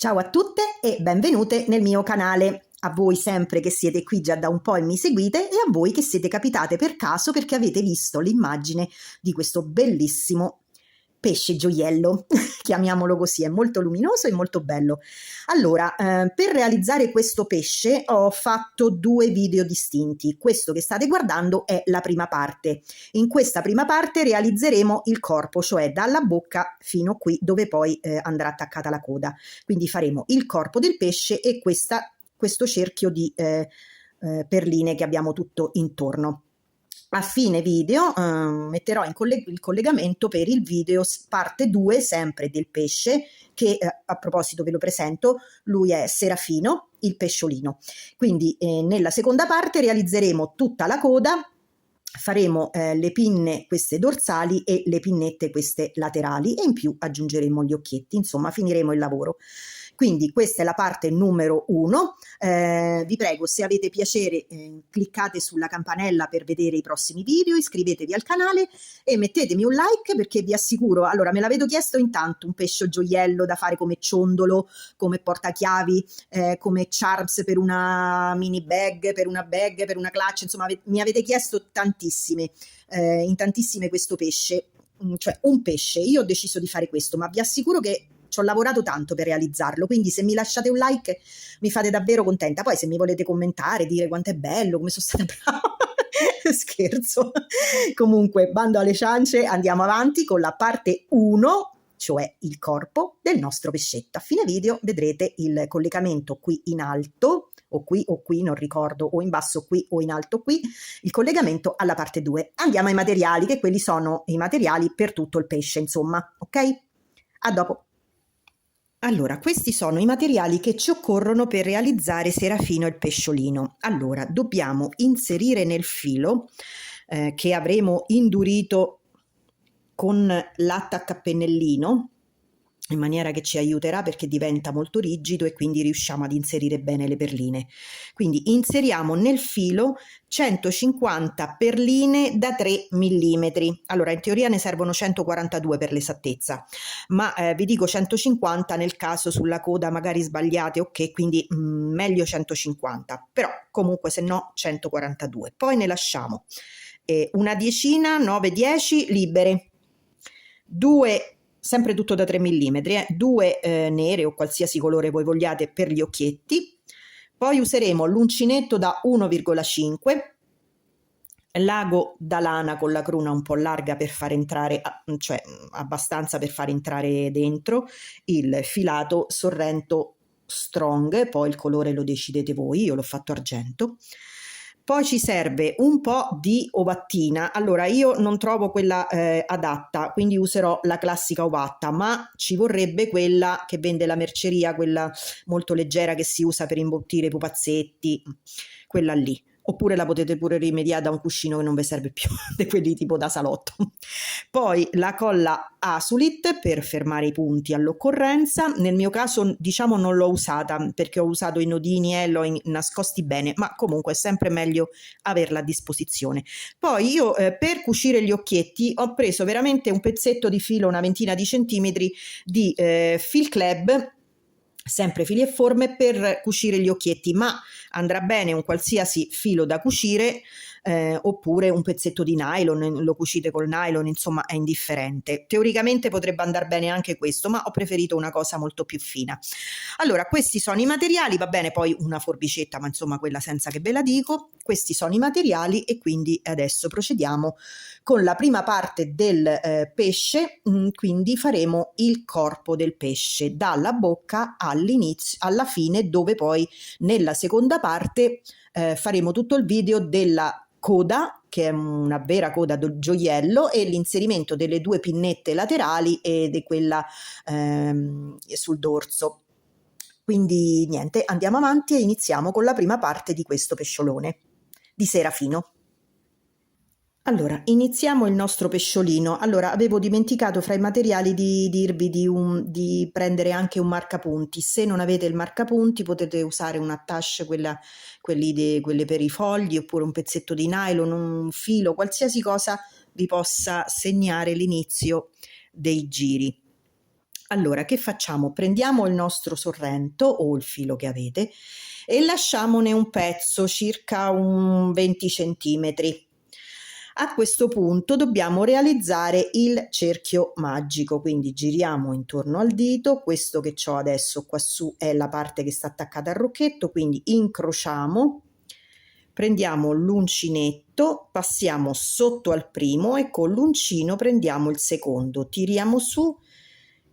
Ciao a tutte e benvenute nel mio canale. A voi sempre che siete qui già da un po' e mi seguite e a voi che siete capitate per caso perché avete visto l'immagine di questo bellissimo pesce gioiello, chiamiamolo così, è molto luminoso e molto bello. Allora, per realizzare questo pesce ho fatto due video distinti. Questo che state guardando è la prima parte. In questa prima parte realizzeremo il corpo, cioè dalla bocca fino qui dove poi andrà attaccata la coda. Quindi faremo il corpo del pesce e questo cerchio di perline che abbiamo tutto intorno. A fine video metterò il collegamento per il video parte 2 sempre del pesce che a proposito ve lo presento, lui è Serafino, il pesciolino. Quindi nella seconda parte realizzeremo tutta la coda, faremo le pinne queste dorsali e le pinnette queste laterali e in più aggiungeremo gli occhietti, insomma finiremo il lavoro. Quindi questa è la parte numero 1. Vi prego, se avete piacere, cliccate sulla campanella per vedere i prossimi video, iscrivetevi al canale e mettetemi un like perché vi assicuro, allora me l'avete chiesto intanto, un pesce gioiello da fare come ciondolo, come portachiavi, come charms per una mini bag, per una clutch, insomma mi avete chiesto tantissime, in tantissime questo pesce, cioè un pesce. Io ho deciso di fare questo, ma vi assicuro che ci ho lavorato tanto per realizzarlo, quindi se mi lasciate un like mi fate davvero contenta. Poi se mi volete commentare, dire quanto è bello, come sono stata brava, scherzo. Comunque, bando alle ciance, andiamo avanti con la parte 1, cioè il corpo del nostro pescetto. A fine video vedrete il collegamento qui in alto, o qui, non ricordo, o in basso qui o in alto qui, il collegamento alla parte 2. Andiamo ai materiali, che quelli sono i materiali per tutto il pesce, insomma, ok? A dopo. Allora, questi sono i materiali che ci occorrono per realizzare Serafino il pesciolino. Allora, dobbiamo inserire nel filo che avremo indurito con l'attacca a pennellino, in maniera che ci aiuterà perché diventa molto rigido e quindi riusciamo ad inserire bene le perline. Quindi inseriamo nel filo 150 perline da 3 mm. Allora in teoria ne servono 142 per l'esattezza, ma vi dico 150 nel caso sulla coda magari sbagliate, ok, quindi meglio 150, però comunque se no 142. Poi ne lasciamo una decina, 9-10 libere, due sempre tutto da 3 mm, due nere o qualsiasi colore voi vogliate per gli occhietti. Poi useremo l'uncinetto da 1,5, l'ago da lana con la cruna un po' larga per far entrare, cioè abbastanza per far entrare dentro, il filato Sorrento Strong, poi il colore lo decidete voi, io l'ho fatto argento. Poi ci serve un po' di ovattina. Allora io non trovo quella adatta, quindi userò la classica ovatta, ma ci vorrebbe quella che vende la merceria, quella molto leggera che si usa per imbottire i pupazzetti, quella lì. Oppure la potete pure rimediare da un cuscino che non vi serve più, di quelli tipo da salotto. Poi la colla Asulit per fermare i punti all'occorrenza. Nel mio caso diciamo non l'ho usata perché ho usato i nodini e l'ho nascosti bene, ma comunque è sempre meglio averla a disposizione. Poi io per cucire gli occhietti ho preso veramente un pezzetto di filo, una ventina di centimetri di Fil Club, sempre fili e forme per cucire gli occhietti, ma andrà bene un qualsiasi filo da cucire oppure un pezzetto di nylon, lo cucite col nylon, insomma è indifferente. Teoricamente potrebbe andare bene anche questo, ma ho preferito una cosa molto più fina. Allora, questi sono i materiali, va bene poi una forbicetta, ma insomma quella senza che ve la dico. Questi sono i materiali e quindi adesso procediamo con la prima parte del pesce, quindi faremo il corpo del pesce dalla bocca all'inizio, alla fine, dove poi nella seconda parte faremo tutto il video della coda, che è una vera coda del gioiello, e l'inserimento delle due pinnette laterali e di quella sul dorso. Quindi niente, andiamo avanti e iniziamo con la prima parte di questo pesciolone di Serafino. Allora, iniziamo il nostro pesciolino. Allora, avevo dimenticato fra i materiali di dirvi di prendere anche un marcapunti. Se non avete il marcapunti potete usare un attache, quelle per i fogli, oppure un pezzetto di nylon, un filo, qualsiasi cosa vi possa segnare l'inizio dei giri. Allora, che facciamo? Prendiamo il nostro sorrento o il filo che avete e lasciamone un pezzo, circa un 20 centimetri. A questo punto dobbiamo realizzare il cerchio magico, quindi giriamo intorno al dito. Questo che ho adesso qua su è la parte che sta attaccata al rocchetto, quindi incrociamo, prendiamo l'uncinetto, passiamo sotto al primo e con l'uncino prendiamo il secondo, tiriamo su,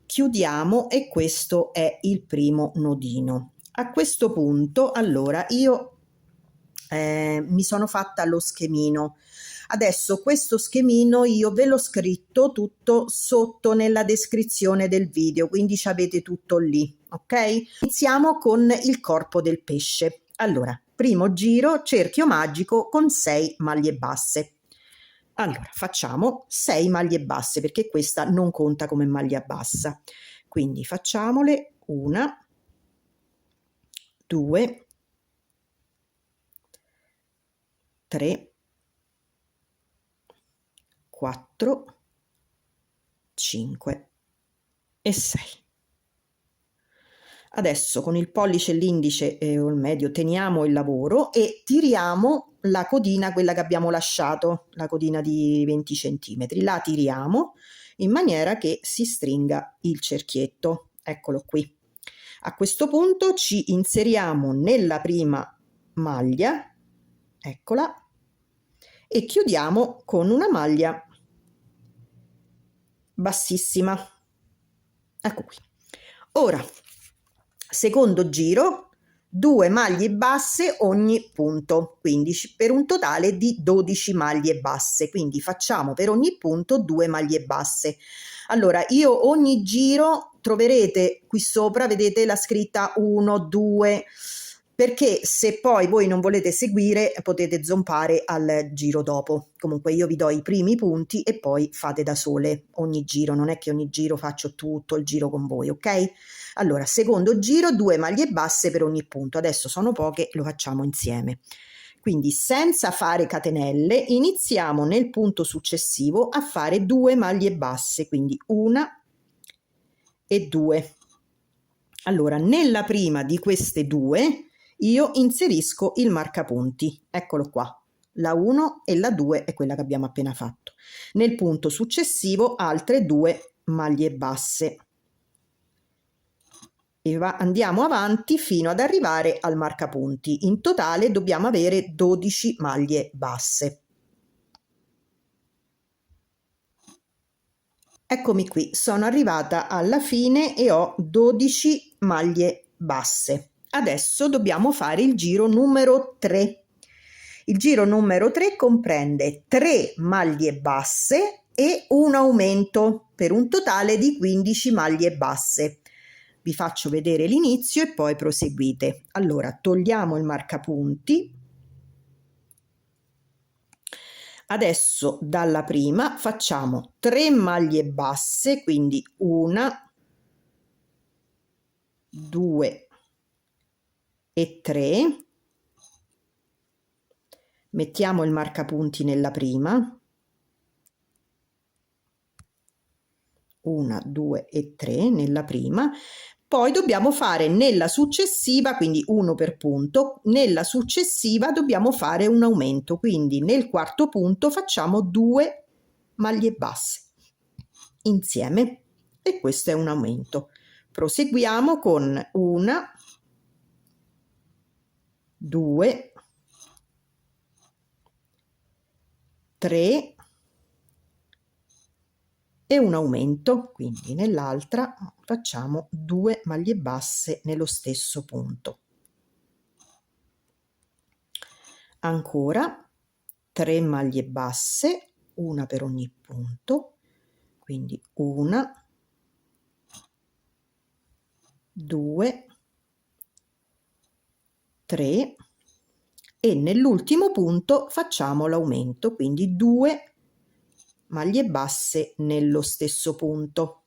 chiudiamo e questo è il primo nodino. A questo punto, allora, io mi sono fatta lo schemino. Adesso questo schemino io ve l'ho scritto tutto sotto nella descrizione del video, quindi ci avete tutto lì, ok? Iniziamo con il corpo del pesce. Allora, primo giro, cerchio magico con 6 maglie basse. Allora, facciamo 6 maglie basse perché questa non conta come maglia bassa. Quindi facciamole 1, 2, 3, 4, 5 e 6. Adesso con il pollice, l'indice o il medio teniamo il lavoro e tiriamo la codina, quella che abbiamo lasciato, la codina di 20 centimetri, la tiriamo in maniera che si stringa il cerchietto. Eccolo qui. A questo punto ci inseriamo nella prima maglia, eccola, e chiudiamo con una maglia bassissima. Ecco qui. Ora, secondo giro, 2 maglie basse ogni punto, quindi per un totale di 12 maglie basse, quindi facciamo per ogni punto 2 maglie basse. Allora, io ogni giro troverete qui sopra, vedete la scritta 1, 2, perché se poi voi non volete seguire potete zompare al giro dopo. Comunque io vi do i primi punti e poi fate da sole ogni giro, non è che ogni giro faccio tutto il giro con voi, ok? Allora, secondo giro, 2 maglie basse per ogni punto. Adesso sono poche, lo facciamo insieme. Quindi senza fare catenelle iniziamo nel punto successivo a fare 2 maglie basse, quindi 1 e 2. Allora, nella prima di queste 2 io inserisco il marcapunti, eccolo qua, la 1 e la 2 è quella che abbiamo appena fatto. Nel punto successivo altre 2 maglie basse e andiamo avanti fino ad arrivare al marcapunti. In totale dobbiamo avere 12 maglie basse. Eccomi qui, sono arrivata alla fine e ho 12 maglie basse. Adesso dobbiamo fare il giro numero 3. Il giro numero 3 comprende 3 maglie basse e un aumento per un totale di 15 maglie basse. Vi faccio vedere l'inizio e poi proseguite. Allora, togliamo il marcapunti. Adesso dalla prima facciamo 3 maglie basse, quindi 1, 2 e 3. Mettiamo il marcapunti nella prima, 1, 2 e 3 nella prima, poi dobbiamo fare nella successiva, quindi 1 per punto, nella successiva dobbiamo fare un aumento, quindi nel quarto punto facciamo 2 maglie basse insieme e questo è un aumento. Proseguiamo con 1, 2, 3 e un aumento, quindi nell'altra facciamo 2 maglie basse nello stesso punto. Ancora 3 maglie basse, una per ogni punto, quindi 1, 2, 3 e nell'ultimo punto facciamo l'aumento, quindi 2 maglie basse nello stesso punto.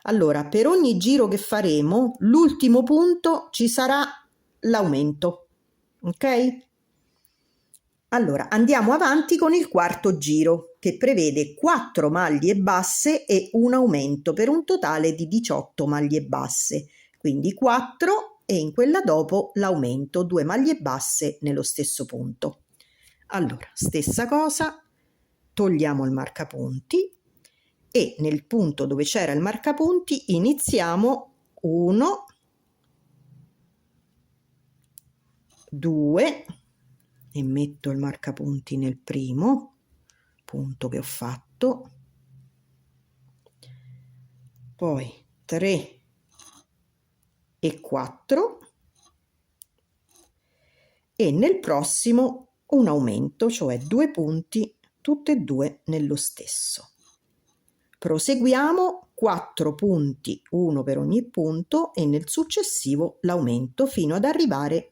Allora, per ogni giro che faremo, l'ultimo punto ci sarà l'aumento, ok? Allora, andiamo avanti con il quarto giro. che prevede 4 maglie basse e un aumento per un totale di 18 maglie basse, quindi 4 e in quella dopo l'aumento, 2 maglie basse nello stesso punto. Allora, stessa cosa, togliamo il marcapunti e nel punto dove c'era il marcapunti iniziamo 1, 2 e metto il marcapunti nel primo punto che ho fatto, poi 3 e 4 e nel prossimo un aumento, cioè 2 punti tutte e due nello stesso. Proseguiamo 4 punti, uno per ogni punto, e nel successivo l'aumento fino ad arrivare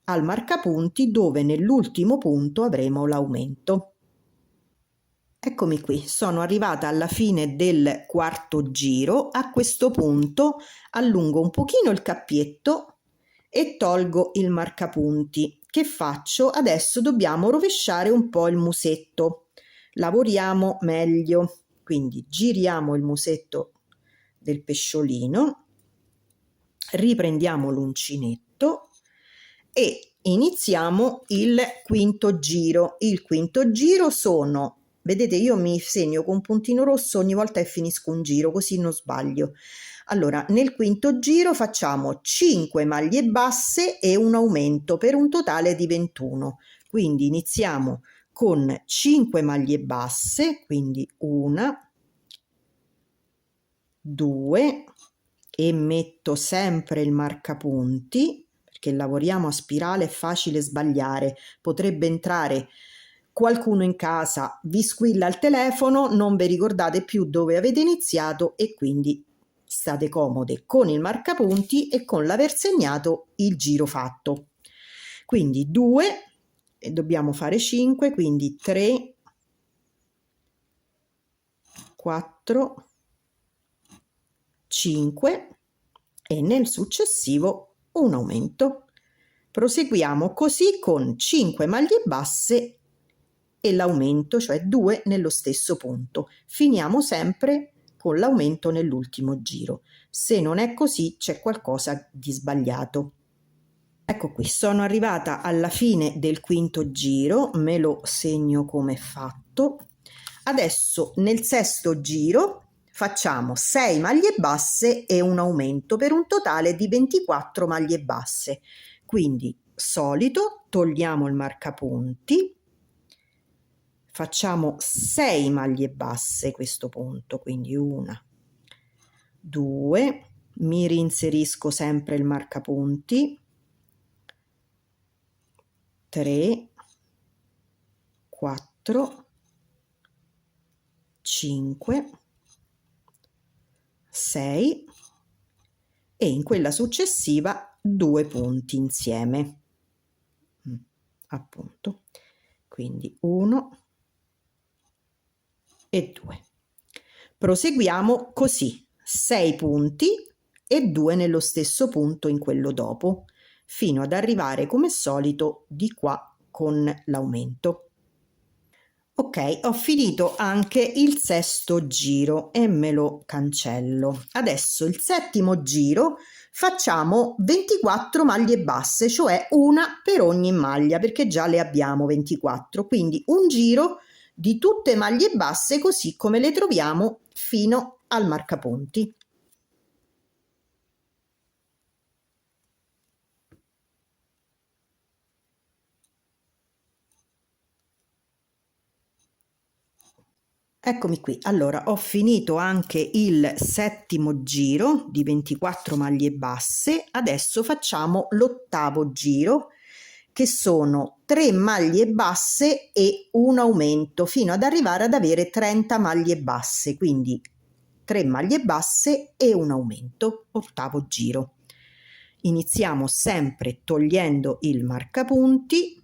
al marcapunti dove nell'ultimo punto avremo l'aumento. Eccomi qui, sono arrivata alla fine del quarto giro. A questo punto allungo un pochino il cappietto e tolgo il marcapunti. Che faccio? Adesso dobbiamo rovesciare un po' il musetto. Lavoriamo meglio. Quindi giriamo il musetto del pesciolino, riprendiamo l'uncinetto e iniziamo il quinto giro. Il quinto giro sono, vedete, io mi segno con un puntino rosso ogni volta che finisco un giro, così non sbaglio. Allora, nel quinto giro facciamo 5 maglie basse e un aumento per un totale di 21. Quindi iniziamo con 5 maglie basse, quindi 1, 2 e metto sempre il marcapunti, perché lavoriamo a spirale, è facile sbagliare, potrebbe entrare qualcuno in casa, vi squilla il telefono, non vi ricordate più dove avete iniziato e quindi state comode con il marcapunti e con l'aver segnato il giro fatto. Quindi 2 e dobbiamo fare 5, quindi 3, 4, 5 e nel successivo un aumento. Proseguiamo così con 5 maglie basse e l'aumento, cioè 2 nello stesso punto. Finiamo sempre con l'aumento nell'ultimo giro. Se non è così c'è qualcosa di sbagliato. Ecco qui, sono arrivata alla fine del quinto giro, me lo segno come fatto. Adesso nel sesto giro facciamo 6 maglie basse e un aumento per un totale di 24 maglie basse. Quindi solito, togliamo il marcapunti, facciamo 6 maglie basse a questo punto, quindi 1, 2, mi reinserisco sempre il marcapunti, 3, 4, 5, 6 e in quella successiva 2 punti insieme, appunto, quindi 1 e 2. Proseguiamo così, 6 punti e 2 nello stesso punto in quello dopo, fino ad arrivare come solito di qua con l'aumento. Ok, ho finito anche il sesto giro e me lo cancello. Adesso il settimo giro facciamo 24 maglie basse, cioè una per ogni maglia, perché già le abbiamo 24, quindi un giro di tutte maglie basse così come le troviamo fino al marcapunti. Eccomi qui, allora ho finito anche il settimo giro di 24 maglie basse, adesso facciamo l'ottavo giro che sono 3 maglie basse e un aumento fino ad arrivare ad avere 30 maglie basse, quindi 3 maglie basse e un aumento, ottavo giro. Iniziamo sempre togliendo il marcapunti,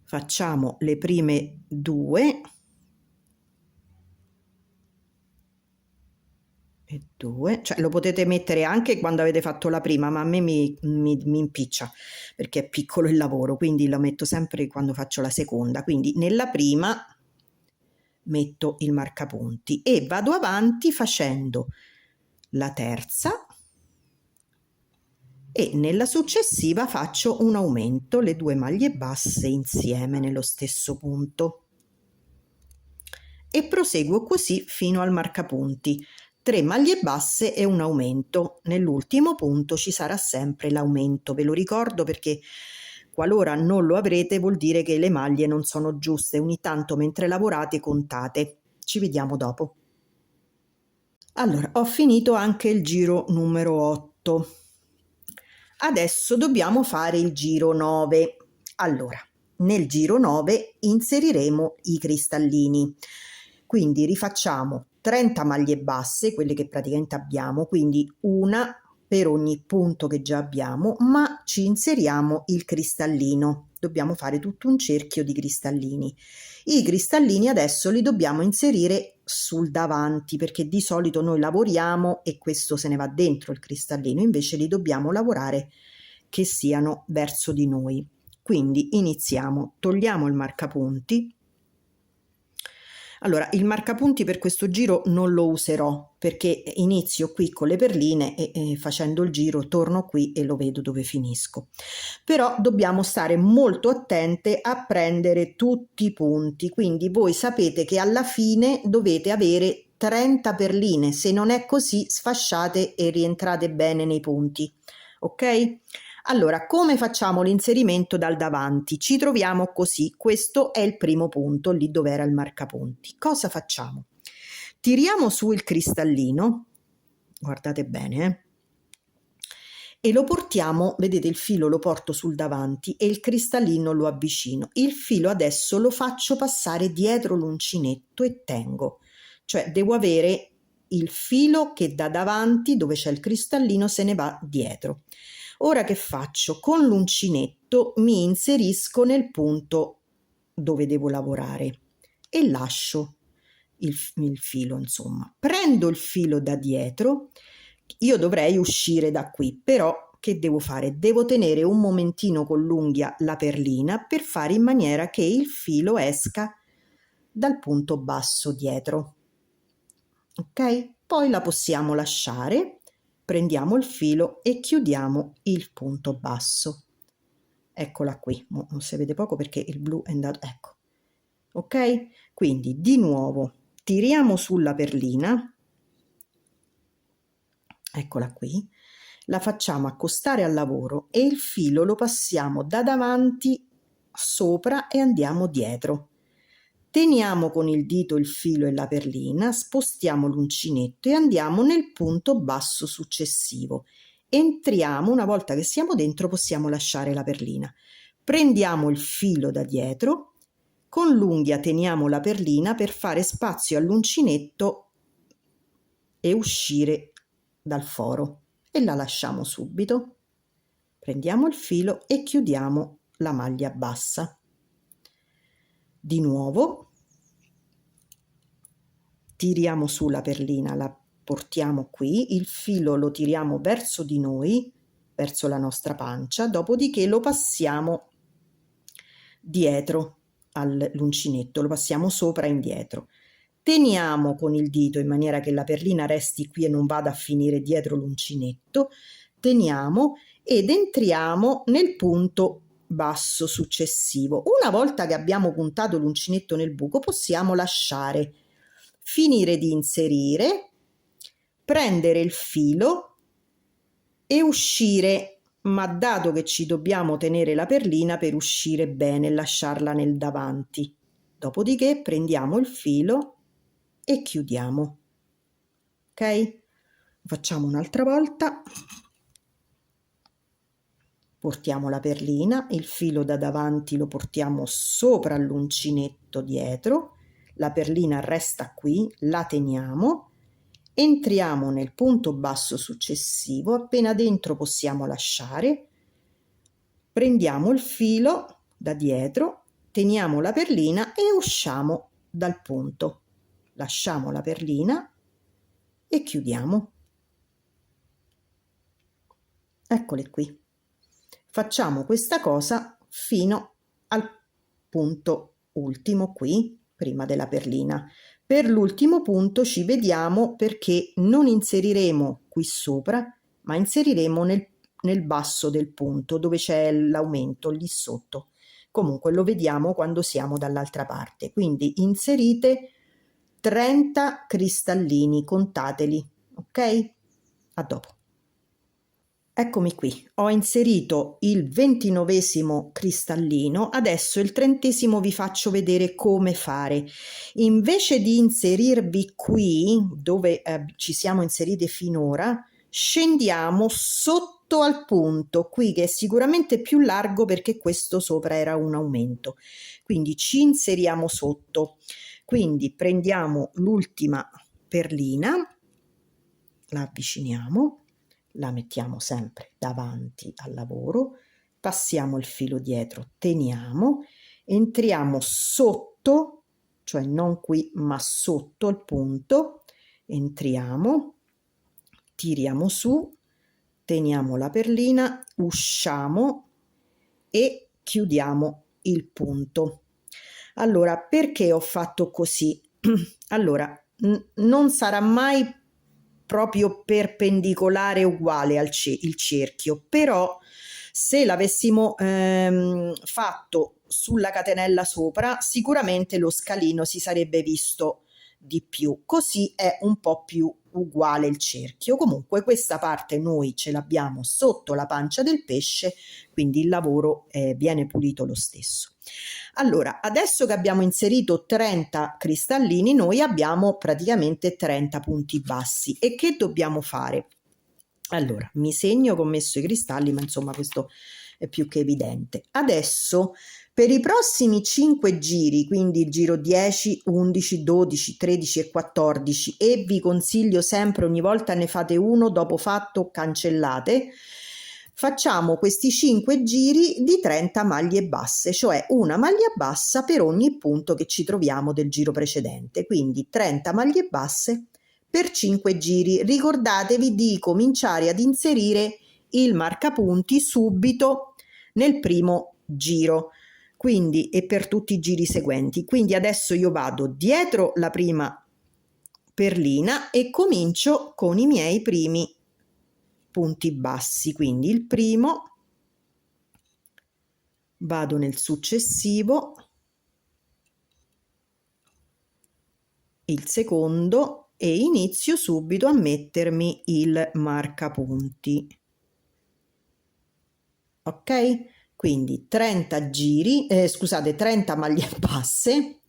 facciamo le prime 2 e 2, cioè lo potete mettere anche quando avete fatto la prima, ma a me mi impiccia perché è piccolo il lavoro, quindi lo metto sempre quando faccio la seconda. Quindi nella prima metto il marcapunti e vado avanti facendo la terza e nella successiva faccio un aumento, le 2 maglie basse insieme nello stesso punto e proseguo così fino al marcapunti. 3 maglie basse e un aumento. Nell'ultimo punto ci sarà sempre l'aumento, ve lo ricordo perché qualora non lo avrete vuol dire che le maglie non sono giuste. Ogni tanto mentre lavorate contate. Ci vediamo dopo. Allora, ho finito anche il giro numero 8. Adesso dobbiamo fare il giro 9. Allora, nel giro 9 inseriremo i cristallini. Quindi rifacciamo 30 maglie basse, quelle che praticamente abbiamo, quindi una per ogni punto che già abbiamo, ma ci inseriamo il cristallino. Dobbiamo fare tutto un cerchio di cristallini. I cristallini adesso li dobbiamo inserire sul davanti, perché di solito noi lavoriamo e questo se ne va dentro il cristallino, invece li dobbiamo lavorare che siano verso di noi. Quindi iniziamo, togliamo il marcapunti. Allora, il marcapunti per questo giro non lo userò perché inizio qui con le perline e facendo il giro torno qui e lo vedo dove finisco. Però dobbiamo stare molto attente a prendere tutti i punti, quindi voi sapete che alla fine dovete avere 30 perline, se non è così sfasciate e rientrate bene nei punti, ok? Allora, come facciamo l'inserimento dal davanti? Ci troviamo così, questo è il primo punto, lì dove era il marcapunti. Cosa facciamo? Tiriamo su il cristallino, guardate bene, e lo portiamo, vedete il filo lo porto sul davanti e il cristallino lo avvicino. Il filo adesso lo faccio passare dietro l'uncinetto e tengo, cioè devo avere il filo che da davanti, dove c'è il cristallino, se ne va dietro. Ora che faccio? Con l'uncinetto mi inserisco nel punto dove devo lavorare e lascio il filo, insomma. Prendo il filo da dietro, io dovrei uscire da qui, però che devo fare? Devo tenere un momentino con l'unghia la perlina per fare in maniera che il filo esca dal punto basso dietro. Ok? Poi la possiamo lasciare. Prendiamo il filo e chiudiamo il punto basso. Eccola qui, non si vede poco perché il blu è andato, ecco. Ok? Quindi di nuovo tiriamo sulla perlina, eccola qui, la facciamo accostare al lavoro e il filo lo passiamo da davanti sopra e andiamo dietro. Teniamo con il dito il filo e la perlina, spostiamo l'uncinetto e andiamo nel punto basso successivo. Entriamo, una volta che siamo dentro possiamo lasciare la perlina. Prendiamo il filo da dietro, con l'unghia teniamo la perlina per fare spazio all'uncinetto e uscire dal foro e la lasciamo subito. Prendiamo il filo e chiudiamo la maglia bassa. Di nuovo tiriamo su la perlina, la portiamo qui, il filo lo tiriamo verso di noi, verso la nostra pancia, dopodiché lo passiamo dietro all'uncinetto, lo passiamo sopra e indietro. Teniamo con il dito in maniera che la perlina resti qui e non vada a finire dietro l'uncinetto, teniamo ed entriamo nel punto basso successivo. Una volta che abbiamo puntato l'uncinetto nel buco possiamo lasciare, finire di inserire, prendere il filo e uscire, ma dato che ci dobbiamo tenere la perlina per uscire bene e lasciarla nel davanti, dopodiché prendiamo il filo e chiudiamo. Ok? Facciamo un'altra volta. Portiamo la perlina, il filo da davanti lo portiamo sopra l'uncinetto dietro, la perlina resta qui, la teniamo, entriamo nel punto basso successivo, appena dentro possiamo lasciare, prendiamo il filo da dietro, teniamo la perlina e usciamo dal punto, lasciamo la perlina e chiudiamo. Eccole qui. Facciamo questa cosa fino al punto ultimo qui, prima della perlina. Per l'ultimo punto ci vediamo, perché non inseriremo qui sopra, ma inseriremo nel basso del punto dove c'è l'aumento lì sotto. Comunque lo vediamo quando siamo dall'altra parte. Quindi inserite 30 cristallini, contateli, ok? A dopo. Eccomi qui, ho inserito il 29esimo cristallino, adesso il 30esimo vi faccio vedere come fare. Invece di inserirvi qui, dove ci siamo inserite finora, scendiamo sotto al punto, qui che è sicuramente più largo perché questo sopra era un aumento. Quindi ci inseriamo sotto. Quindi prendiamo l'ultima perlina, la avviciniamo, la mettiamo sempre davanti al lavoro, passiamo il filo dietro, teniamo, entriamo sotto, cioè non qui ma sotto il punto, entriamo, tiriamo su, teniamo la perlina, usciamo e chiudiamo il punto. Allora, perché ho fatto così? Allora, non sarà mai proprio perpendicolare uguale il cerchio, però se l'avessimo fatto sulla catenella sopra, sicuramente lo scalino si sarebbe visto di più, così è un po' più uguale il cerchio. Comunque questa parte noi ce l'abbiamo sotto la pancia del pesce, quindi il lavoro viene pulito lo stesso. Allora, adesso che abbiamo inserito 30 cristallini, noi abbiamo praticamente 30 punti bassi. E che dobbiamo fare? Allora, mi segno che ho messo i cristalli, ma insomma questo è più che evidente. Adesso per i prossimi 5 giri, quindi il giro 10, 11, 12, 13 e 14, e vi consiglio sempre, ogni volta ne fate uno, dopo fatto cancellate, facciamo questi 5 giri di 30 maglie basse, cioè una maglia bassa per ogni punto che ci troviamo del giro precedente, quindi 30 maglie basse per 5 giri. Ricordatevi di cominciare ad inserire il marcapunti subito nel primo giro, quindi, e per tutti i giri seguenti. Quindi adesso io vado dietro la prima perlina e comincio con i miei primi punti bassi, quindi il primo, vado nel successivo, il secondo e inizio subito a mettermi il marcapunti. Ok? Quindi 30 giri, scusate, 30 maglie basse,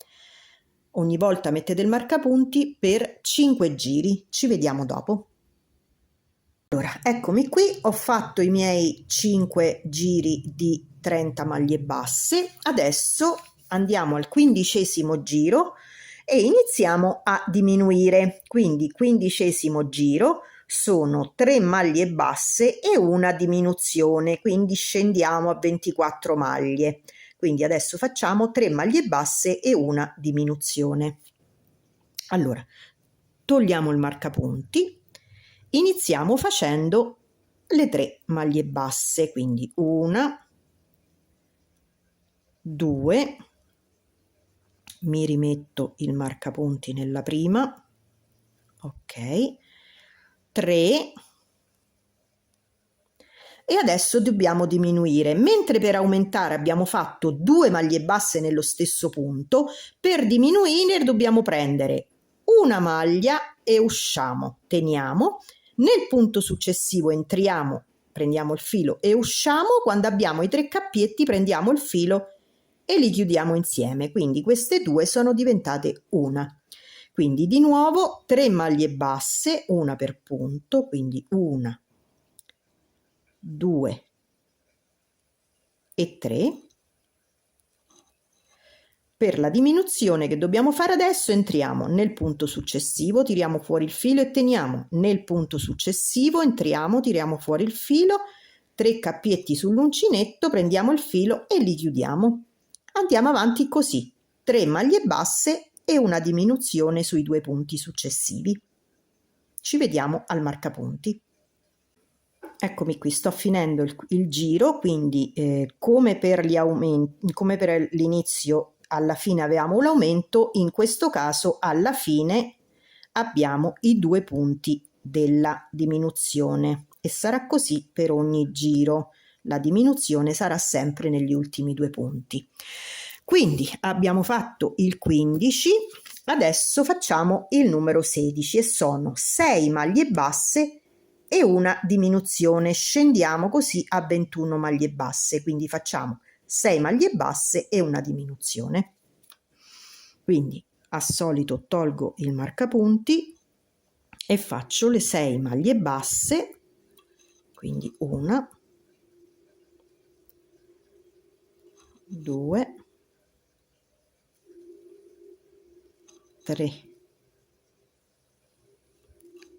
ogni volta mettete il marcapunti per 5 giri. Ci vediamo dopo. Allora, eccomi qui, ho fatto i miei 5 giri di 30 maglie basse, adesso andiamo al 15° giro e iniziamo a diminuire. Quindi 15° giro sono 3 maglie basse e una diminuzione, quindi scendiamo a 24 maglie. Quindi adesso facciamo 3 maglie basse e una diminuzione. Allora, togliamo il marcapunti. Iniziamo facendo le 3 maglie basse, quindi 1, 2, mi rimetto il marcapunti nella prima, ok, 3, e adesso dobbiamo diminuire. Mentre per aumentare abbiamo fatto 2 maglie basse nello stesso punto, per diminuire dobbiamo prendere una maglia e usciamo, teniamo. Nel punto successivo entriamo, prendiamo il filo e usciamo. Quando abbiamo i 3 cappietti prendiamo il filo e li chiudiamo insieme, quindi queste due sono diventate una. Quindi di nuovo 3 maglie basse, una per punto, quindi 1, 2 e 3. Per la diminuzione che dobbiamo fare adesso entriamo nel punto successivo, tiriamo fuori il filo e teniamo. Nel punto successivo entriamo, tiriamo fuori il filo, 3 cappietti sull'uncinetto, prendiamo il filo e li chiudiamo. Andiamo avanti così, 3 maglie basse e una diminuzione sui 2 punti successivi. Ci vediamo al marcapunti. Eccomi qui, sto finendo il giro, quindi come per gli aumenti, come per l'inizio alla fine avevamo l'aumento, in questo caso alla fine abbiamo i 2 punti della diminuzione e sarà così per ogni giro. La diminuzione sarà sempre negli ultimi 2 punti. Quindi abbiamo fatto il 15, adesso facciamo il numero 16 e sono 6 maglie basse e una diminuzione. Scendiamo così a 21 maglie basse, quindi facciamo 6 maglie basse e una diminuzione. Quindi al solito tolgo il marcapunti e faccio le 6 maglie basse, quindi una, 2, 3,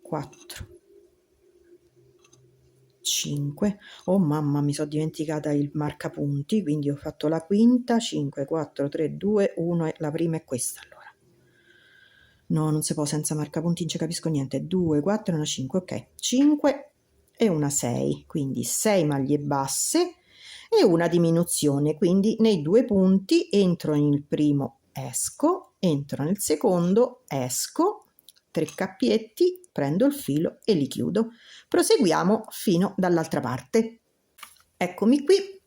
4, 5. Oh mamma, mi sono dimenticata il marcapunti, quindi ho fatto la quinta, 5, 4, 3, 2, 1 e la prima è questa. Allora no, non si può senza marcapunti, non ci capisco niente. 2, 4 e una 5, ok, 5 e una 6, quindi 6 maglie basse e una diminuzione, quindi nei 2 punti entro nel primo, esco, entro nel secondo, esco, 3 cappietti, prendo il filo e li chiudo. Proseguiamo fino dall'altra parte. Eccomi qui,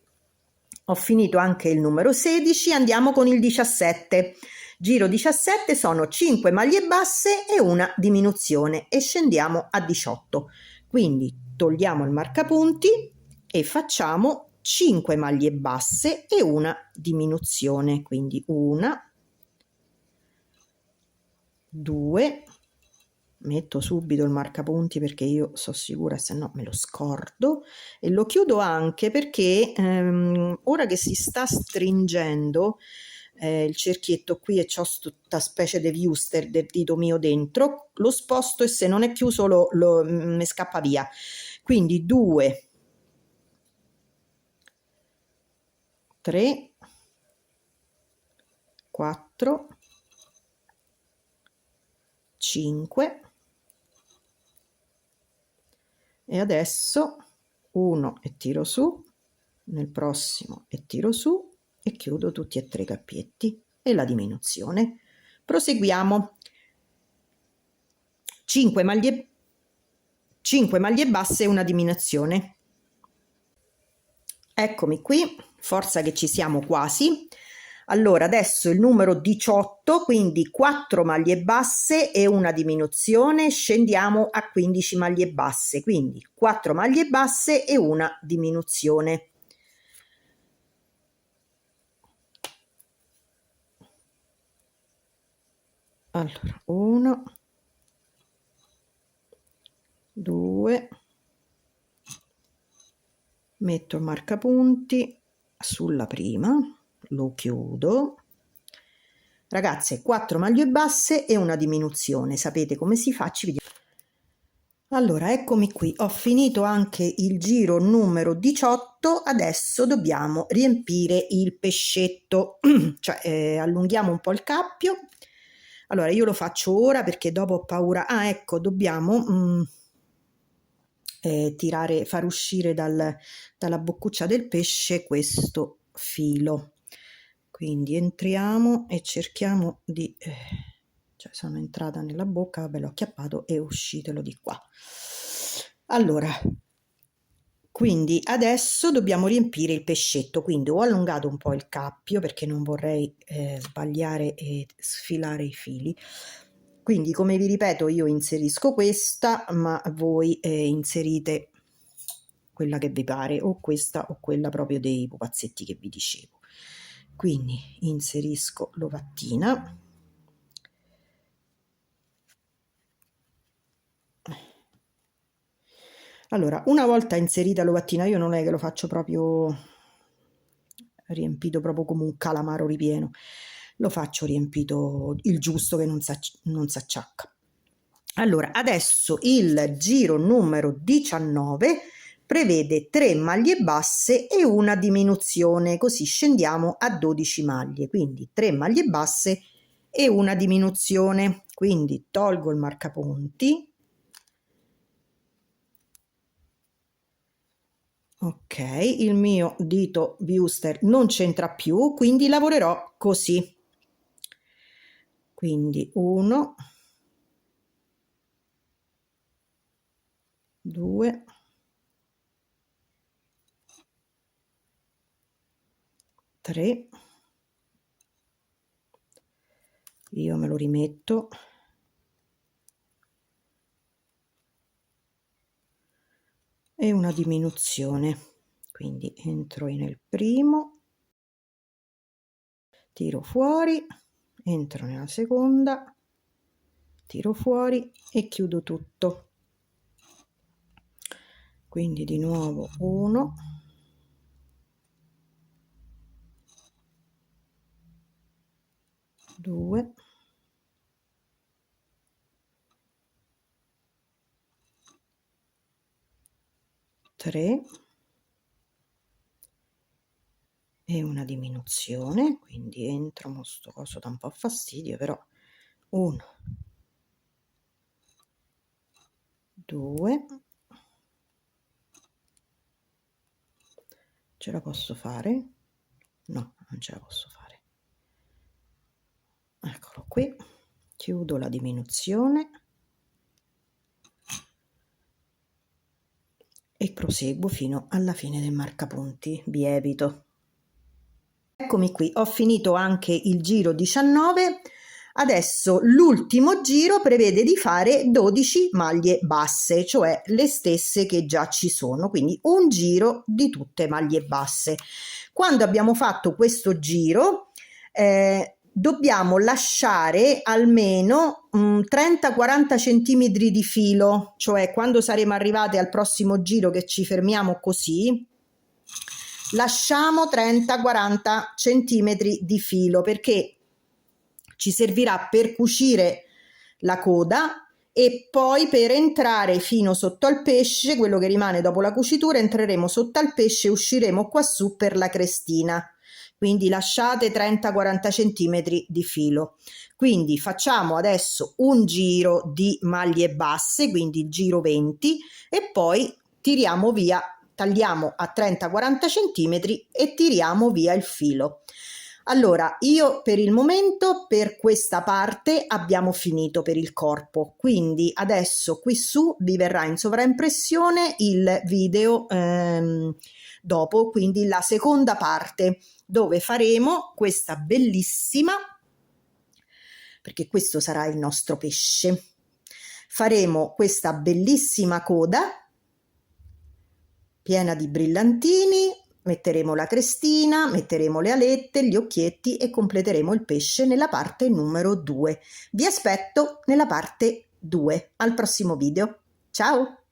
ho finito anche il numero 16, andiamo con il 17. Giro 17 sono 5 maglie basse e una diminuzione e scendiamo a 18. Quindi togliamo il marcapunti e facciamo 5 maglie basse e una diminuzione, quindi una, 2, metto subito il marcapunti perché io sono sicura, se no me lo scordo, e lo chiudo anche perché ora che si sta stringendo il cerchietto qui e c'ho questa specie di viewster del dito mio dentro, lo sposto e se non è chiuso mi scappa via. Quindi 2, 3, 4, 5 e adesso 1 e tiro su, nel prossimo e tiro su e chiudo tutti e 3 i cappietti e la diminuzione. Proseguiamo. 5 maglie basse e una diminuzione. Eccomi qui, forza che ci siamo quasi. Allora adesso il numero 18, quindi 4 maglie basse e una diminuzione, scendiamo a 15 maglie basse, quindi 4 maglie basse e una diminuzione. Allora 1, 2, metto il marcapunti sulla prima, lo chiudo. Ragazze, 4 maglie basse e una diminuzione, sapete come si fa? Ci vediamo. Allora, eccomi qui, ho finito anche il giro numero 18, adesso dobbiamo riempire il pescetto, cioè allunghiamo un po' il cappio. Allora, io lo faccio ora perché dopo ho paura. Ah, ecco, dobbiamo far uscire dalla boccuccia del pesce questo filo. Quindi entriamo e cerchiamo di cioè sono entrata nella bocca, vabbè, l'ho acchiappato e uscitelo di qua. Allora, quindi adesso dobbiamo riempire il pescetto, quindi ho allungato un po' il cappio perché non vorrei sbagliare e sfilare i fili. Quindi, come vi ripeto, io inserisco questa, ma voi inserite quella che vi pare, o questa o quella proprio dei pupazzetti che vi dicevo. Quindi inserisco l'ovattina. Allora, una volta inserita l'ovattina, io non è che lo faccio proprio riempito proprio come un calamaro ripieno, lo faccio riempito il giusto che non si acciacca. Allora, adesso il giro numero 19 prevede 3 maglie basse e una diminuzione, così scendiamo a 12 maglie, quindi 3 maglie basse e una diminuzione. Quindi tolgo il marcapunti, ok, il mio dito viewster non c'entra più, quindi lavorerò così. quindi 1, 2, 3, io me lo rimetto, e una diminuzione, quindi entro nel primo, tiro fuori, entro nella seconda, tiro fuori e chiudo tutto. Quindi di nuovo 1, 2, 3 e una diminuzione, quindi entro, mo sto coso dà un po' fastidio, però 1, 2, ce la posso fare? No, non ce la posso fare. Eccolo qui, chiudo la diminuzione e proseguo fino alla fine del marcapunti, vi evito. Eccomi qui, ho finito anche il giro 19. Adesso l'ultimo giro prevede di fare 12 maglie basse, cioè le stesse che già ci sono, quindi un giro di tutte maglie basse. Quando abbiamo fatto questo giro dobbiamo lasciare almeno 30-40 centimetri di filo, cioè quando saremo arrivati al prossimo giro che ci fermiamo così, lasciamo 30-40 centimetri di filo, perché ci servirà per cucire la coda e poi per entrare fino sotto al pesce, quello che rimane dopo la cucitura, entreremo sotto al pesce e usciremo qua su per la crestina. Quindi lasciate 30-40 centimetri di filo. Quindi facciamo adesso un giro di maglie basse, quindi giro 20, e poi tiriamo via, tagliamo a 30-40 centimetri e tiriamo via il filo. Allora, io per il momento per questa parte abbiamo finito per il corpo, quindi adesso qui su vi verrà in sovraimpressione il video dopo, quindi la seconda parte dove faremo questa bellissima, perché questo sarà il nostro pesce, faremo questa bellissima coda piena di brillantini, metteremo la crestina, metteremo le alette, gli occhietti e completeremo il pesce nella parte numero 2. Vi aspetto nella parte 2. Al prossimo video. Ciao!